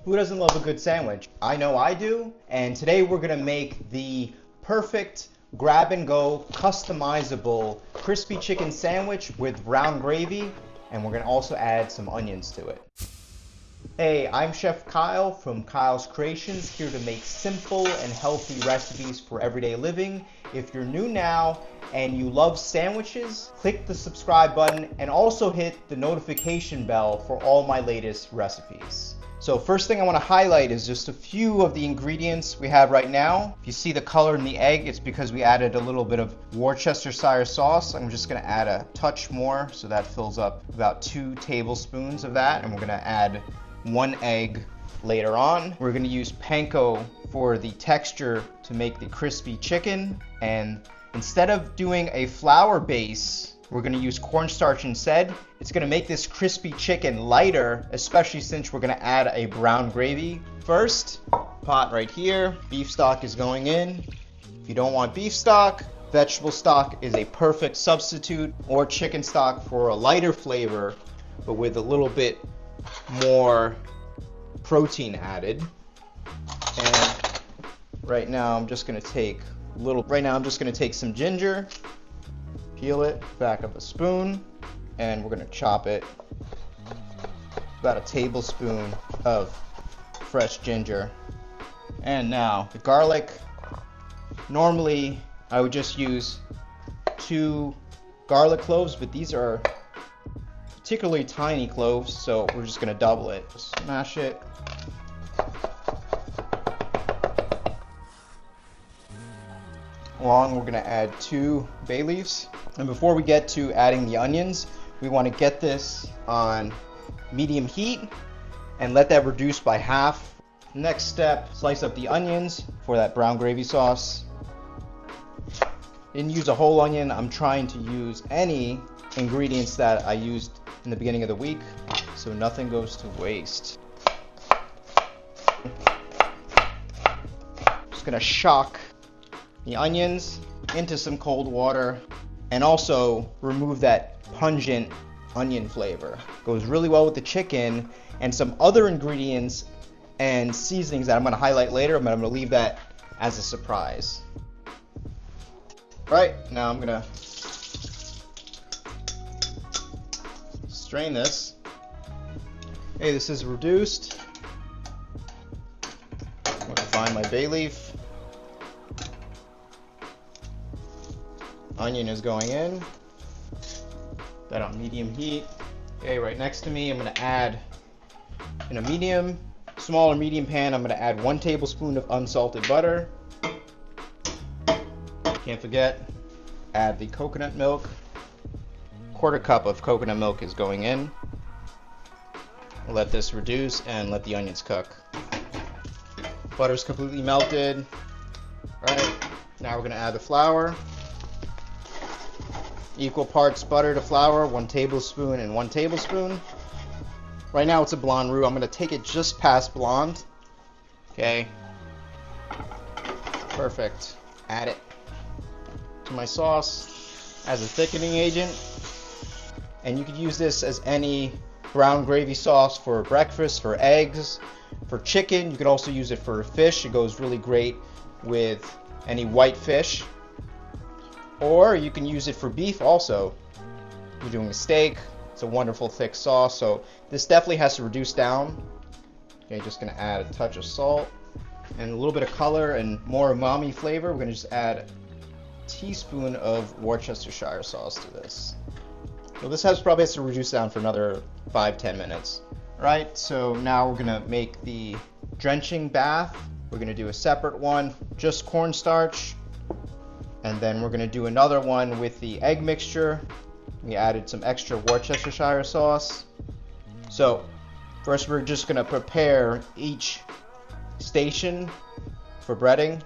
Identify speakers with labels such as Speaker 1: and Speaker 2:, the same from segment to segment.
Speaker 1: Who doesn't love a good sandwich? I know I do. And today we're gonna make the perfect grab and go, customizable crispy chicken sandwich with brown gravy. And we're gonna also add some onions to it. Hey, I'm Chef Kyle from Kyle's Creations, here to make simple and healthy recipes for everyday living. If you're new now and you love sandwiches, click the subscribe button and also hit the notification bell for all my latest recipes. So first thing I want to highlight is just a few of the ingredients we have right now. If you see the color in the egg, it's because we added a little bit of Worcestershire sauce. I'm just going to add a touch more, so that fills up about 2 tablespoons of that, and we're going to add 1 egg later on. We're going to use panko for the texture to make the crispy chicken, and instead of doing a flour base, we're going to use cornstarch instead. It's going to make this crispy chicken lighter, especially since we're going to add a brown gravy. First, pot right here, beef stock is going in. If you don't want beef stock, vegetable stock is a perfect substitute, or chicken stock for a lighter flavor, but with a little bit more protein added. And right now I'm just going to take some ginger, peel it, back of a spoon, and we're going to chop it. About a tablespoon of fresh ginger. And now the garlic. Normally I would just use 2 garlic cloves, but these are particularly tiny cloves, so we're just going to double it. Smash it. We're going to add 2 bay leaves. And before we get to adding the onions, we want to get this on medium heat and let that reduce by half. Next step, slice up the onions for that brown gravy sauce. Didn't use a whole onion. I'm trying to use any ingredients that I used in the beginning of the week, so nothing goes to waste. Just gonna shock the onions into some cold water and also remove that pungent onion flavor. Goes really well with the chicken and some other ingredients and seasonings that I'm going to highlight later, but I'm going to leave that as a surprise. Right, now I'm going to strain this. Okay, this is reduced. I'm going to find my bay leaf. Onion is going in. That on medium heat. Okay, right next to me, I'm going to add, in a small or medium pan, I'm going to add 1 tablespoon of unsalted butter. Can't forget, add the coconut milk. 1/4 cup of coconut milk is going in. Let this reduce and let the onions cook. Butter's completely melted. Alright, now we're going to add the flour. Equal parts butter to flour, 1 tablespoon and 1 tablespoon. Right now it's a blonde roux. I'm going to take it just past blonde. Okay. Perfect. Add it to my sauce as a thickening agent. And you could use this as any brown gravy sauce for breakfast, for eggs, for chicken. You could also use it for fish. It goes really great with any white fish. Or you can use it for beef also. If you're doing a steak, it's a wonderful thick sauce, so this definitely has to reduce down. Okay, just going to add a touch of salt and a little bit of color and more umami flavor. We're going to just add a teaspoon of Worcestershire sauce to this. So this probably has to reduce down for another 5-10 minutes. Alright, so now we're going to make the drenching bath. We're going to do a separate one, just cornstarch. And then we're going to do another one with the egg mixture. We added some extra Worcestershire sauce. So first we're just going to prepare each station for breading.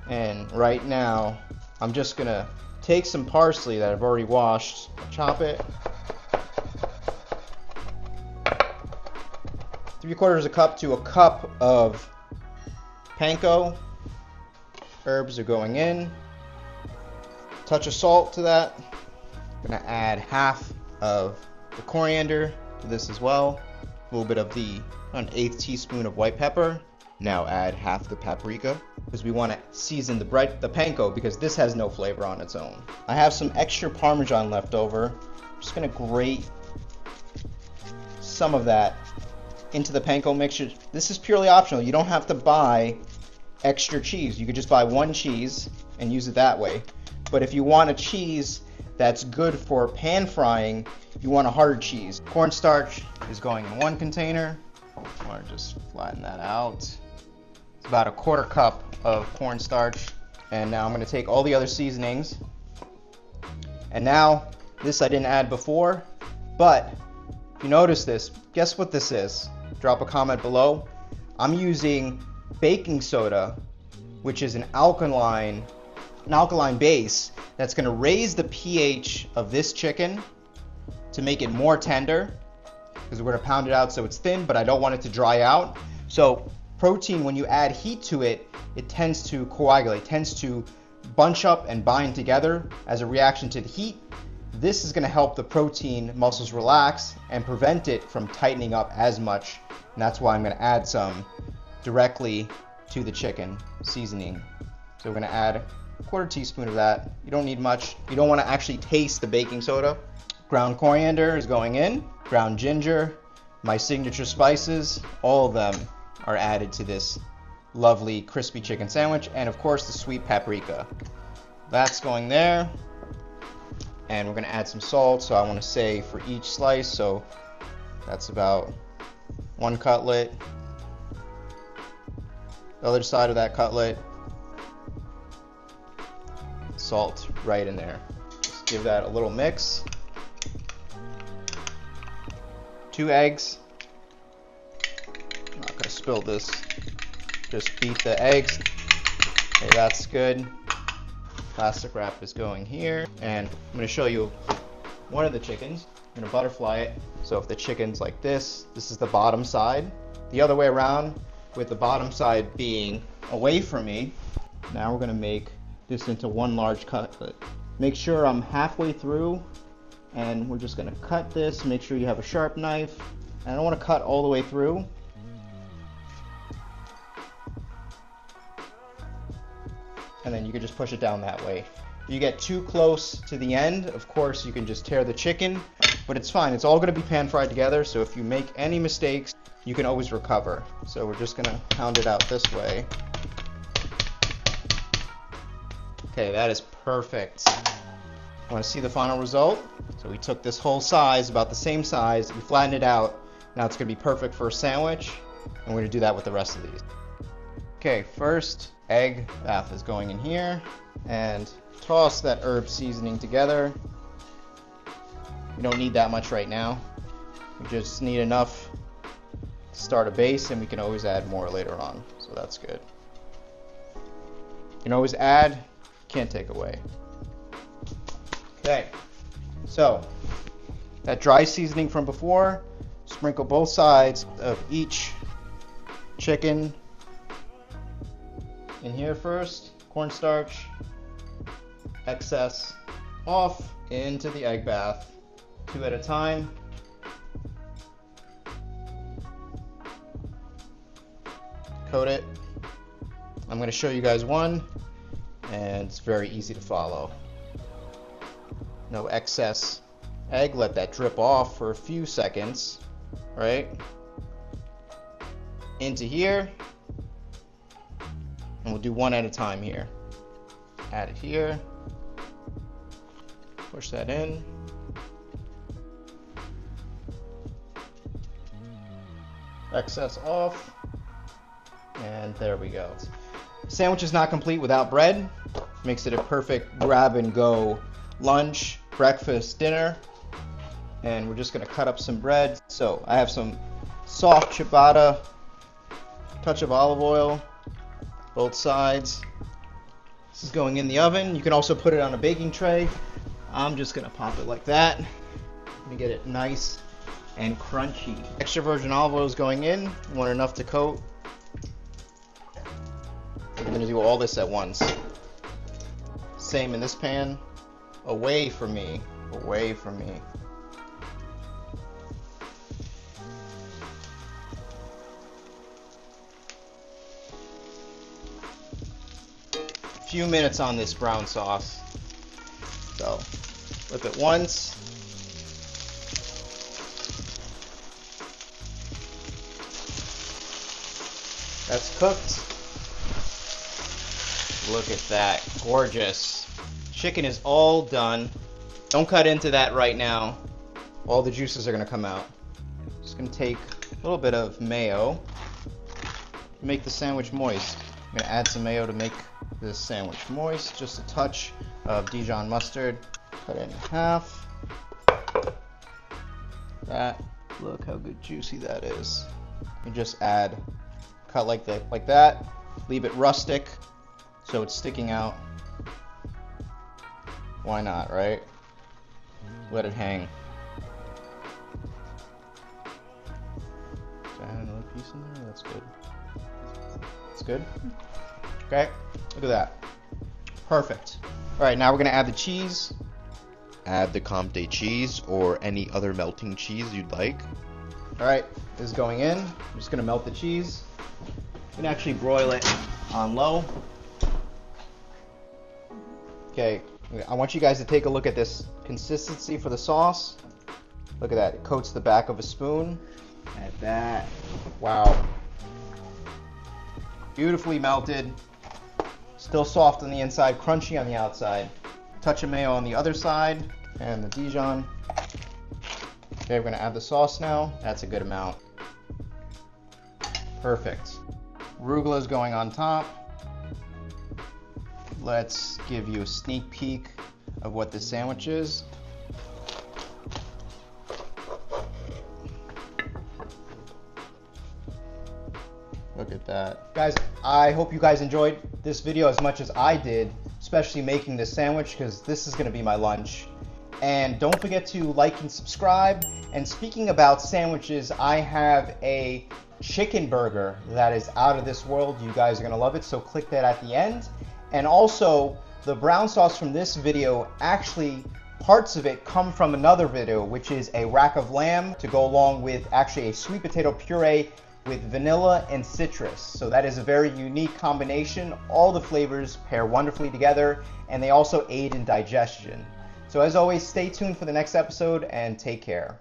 Speaker 1: And right now I'm just going to take some parsley that I've already washed, chop it. 3/4 cup to a cup of panko. Herbs are going in. Touch of salt to that. I'm going to add half of the coriander to this as well. A little bit of the 1/8 teaspoon of white pepper. Now add half the paprika because we want to season the panko because this has no flavor on its own. I have some extra Parmesan left over. I'm just gonna grate some of that into the panko mixture. This is purely optional. You don't have to buy extra cheese. You could just buy one cheese and use it that way. But if you want a cheese that's good for pan frying, you want a hard cheese. Cornstarch is going in one container. I want to just flatten that out. It's about 1/4 cup of cornstarch. And now I'm going to take all the other seasonings. And now, this I didn't add before, but if you notice this, guess what this is? Drop a comment below. I'm using baking soda, which is an alkaline base that's going to raise the pH of this chicken to make it more tender, because we're going to pound it out so it's thin, but I don't want it to dry out. So protein, when you add heat to it, it tends to coagulate, tends to bunch up and bind together as a reaction to the heat. This is going to help the protein muscles relax and prevent it from tightening up as much. And that's why I'm going to add some directly to the chicken seasoning. So we're going to add 1/4 teaspoon of that. You don't need much. You don't want to actually taste the baking soda. Ground coriander is going in. Ground ginger, my signature spices, all of them are added to this lovely crispy chicken sandwich. And of course the sweet paprika. That's going there. And we're going to add some salt. So I want to say for each slice, so that's about 1 cutlet. The other side of that cutlet, salt right in there. Just give that a little mix. 2 eggs. I'm not gonna spill this. Just beat the eggs. Okay, that's good. Plastic wrap is going here, and I'm gonna show you one of the chickens. I'm gonna butterfly it. So if the chicken's like this is the bottom side. The other way around, with the bottom side being away from me. Now we're gonna make this into one large cutlet. Make sure I'm halfway through, and we're just gonna cut this. Make sure you have a sharp knife. And I don't want to cut all the way through. And then you can just push it down that way. If you get too close to the end, of course you can just tear the chicken, but it's fine. It's all gonna be pan fried together, so if you make any mistakes, you can always recover. So we're just gonna pound it out this way. Okay, that is perfect. Want to see the final result? So we took this whole size, about the same size, we flattened it out. Now it's gonna be perfect for a sandwich, and we're gonna do that with the rest of these. Okay, first egg bath is going in here, and toss that herb seasoning together. We don't need that much right now. We just need enough to start a base, and we can always add more later on. So that's good. You can always add, can't take away. Okay, so that dry seasoning from before, sprinkle both sides of each chicken in here first. Cornstarch, excess off, into the egg bath, 2 at a time. Coat it. I'm going to show you guys one, and it's very easy to follow. No excess egg, let that drip off for a few seconds, right? Into here, and we'll do one at a time here. Add it here, push that in. Excess off, and there we go. Sandwich is not complete without bread. Makes it a perfect grab and go lunch, breakfast, dinner. And we're just gonna cut up some bread. So I have some soft ciabatta, touch of olive oil, both sides. This is going in the oven. You can also put it on a baking tray. I'm just gonna pop it like that. Let me get it nice and crunchy. Extra virgin olive oil is going in. You want enough to coat. We're gonna do all this at once. Same in this pan. Away from me, away from me. few minutes on this brown sauce. So flip it once. That's cooked. Look at that, gorgeous. Chicken is all done. Don't cut into that right now. All the juices are gonna come out. Just gonna take a little bit of mayo to make the sandwich moist. I'm gonna add some mayo to make this sandwich moist. Just a touch of Dijon mustard. Cut it in half. That. Look how good juicy that is. You just add, cut like that. Leave it rustic so it's sticking out. Why not, right? Let it hang. Add another piece in there. That's good. That's good. Okay, look at that. Perfect. All right, now we're gonna add the cheese. Add the Comté cheese or any other melting cheese you'd like. All right, this is going in. I'm just gonna melt the cheese. You can actually broil it on low. Okay, I want you guys to take a look at this consistency for the sauce. Look at that, it coats the back of a spoon. Add that. Wow. Beautifully melted. Still soft on the inside, crunchy on the outside. Touch of mayo on the other side, and the Dijon. Okay, we're gonna add the sauce now. That's a good amount. Perfect. Arugula is going on top. Let's give you a sneak peek of what this sandwich is. Look at that. Guys, I hope you guys enjoyed this video as much as I did, especially making this sandwich, because this is gonna be my lunch. And don't forget to like and subscribe. And speaking about sandwiches, I have a chicken burger that is out of this world. You guys are gonna love it, so click that at the end. And also, the brown sauce from this video, actually, parts of it come from another video, which is a rack of lamb to go along with actually a sweet potato puree with vanilla and citrus. So that is a very unique combination. All the flavors pair wonderfully together, and they also aid in digestion. So as always, stay tuned for the next episode and take care.